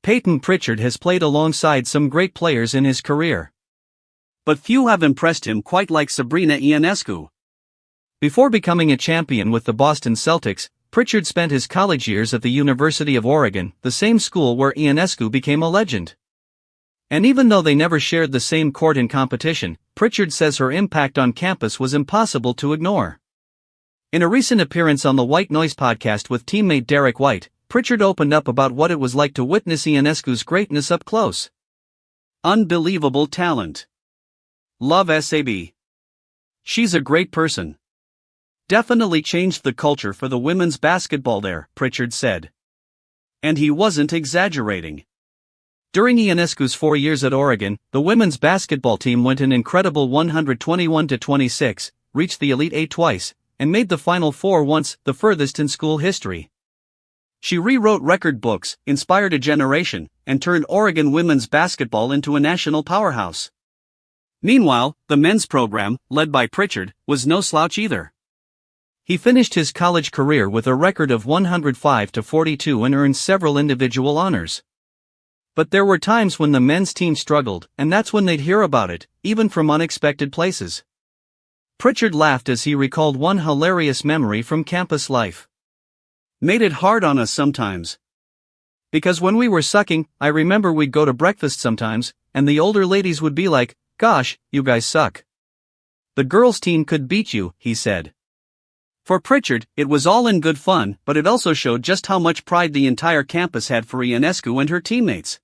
Payton Pritchard has played alongside some great players in his career, but few have impressed him quite like Sabrina Ionescu. Before becoming a champion with the Boston Celtics, Pritchard spent his college years at the University of Oregon, the same school where Ionescu became a legend. And even though they never shared the same court in competition, Pritchard says her impact on campus was impossible to ignore. In a recent appearance on the White Noise podcast with teammate Derek White, Pritchard opened up about what it was like to witness Ionescu's greatness up close. Unbelievable talent. Love Sab. She's a great person. Definitely changed the culture for the women's basketball there, Pritchard said. And he wasn't exaggerating. During Ionescu's 4 years at Oregon, the women's basketball team went an incredible 121-26, reached the Elite Eight twice, and made the Final Four once, the furthest in school history. She rewrote record books, inspired a generation, and turned Oregon women's basketball into a national powerhouse. Meanwhile, the men's program, led by Pritchard, was no slouch either. He finished his college career with a record of 105-42 and earned several individual honors. But there were times when the men's team struggled, and that's when they'd hear about it, even from unexpected places. Pritchard laughed as he recalled one hilarious memory from campus life. Made it hard on us sometimes. Because when we were sucking, I remember we'd go to breakfast sometimes, and the older ladies would be like, "Gosh, you guys suck. The girls' team could beat you," he said. For Pritchard, it was all in good fun, but it also showed just how much pride the entire campus had for Ionescu and her teammates.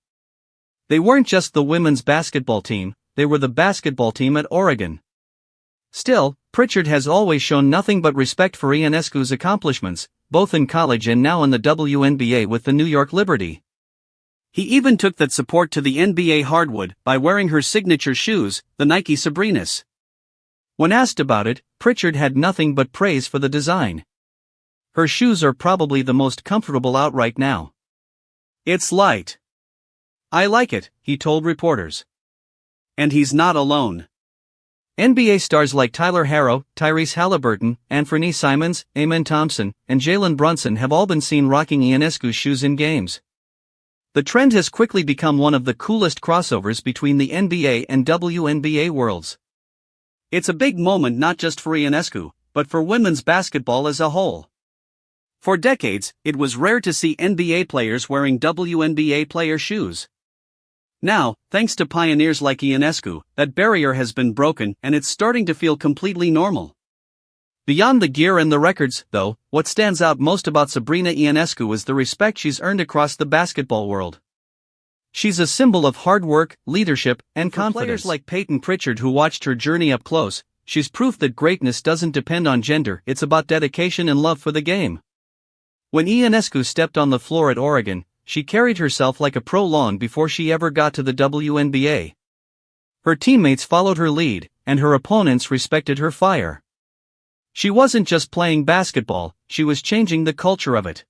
They weren't just the women's basketball team, they were the basketball team at Oregon. Still, Pritchard has always shown nothing but respect for Ionescu's accomplishments, both in college and now in the WNBA with the New York Liberty. He even took that support to the NBA hardwood by wearing her signature shoes, the Nike Sabrinas. When asked about it, Pritchard had nothing but praise for the design. Her shoes are probably the most comfortable out right now. It's light. I like it, he told reporters. And he's not alone. NBA stars like Tyler Harrow, Tyrese Halliburton, Anthony Simons, Amen Thompson, and Jalen Brunson have all been seen rocking Ionescu's shoes in games. The trend has quickly become one of the coolest crossovers between the NBA and WNBA worlds. It's a big moment not just for Ionescu, but for women's basketball as a whole. For decades, it was rare to see NBA players wearing WNBA player shoes. Now, thanks to pioneers like Ionescu, that barrier has been broken and it's starting to feel completely normal. Beyond the gear and the records, though, what stands out most about Sabrina Ionescu is the respect she's earned across the basketball world. She's a symbol of hard work, leadership, and confidence. For players like Payton Pritchard who watched her journey up close, she's proof that greatness doesn't depend on gender, it's about dedication and love for the game. When Ionescu stepped on the floor at Oregon, she carried herself like a pro long before she ever got to the WNBA. Her teammates followed her lead, and her opponents respected her fire. She wasn't just playing basketball, she was changing the culture of it.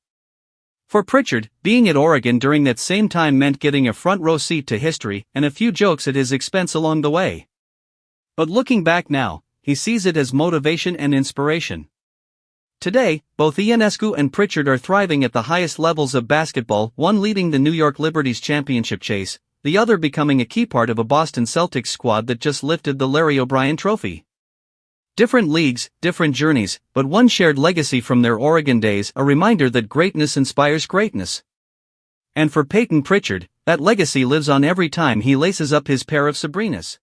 For Pritchard, being at Oregon during that same time meant getting a front row seat to history and a few jokes at his expense along the way. But looking back now, he sees it as motivation and inspiration. Today, both Ionescu and Pritchard are thriving at the highest levels of basketball, one leading the New York Liberty's championship chase, the other becoming a key part of a Boston Celtics squad that just lifted the Larry O'Brien Trophy. Different leagues, different journeys, but one shared legacy from their Oregon days, a reminder that greatness inspires greatness. And for Payton Pritchard, that legacy lives on every time he laces up his pair of Sabrinas.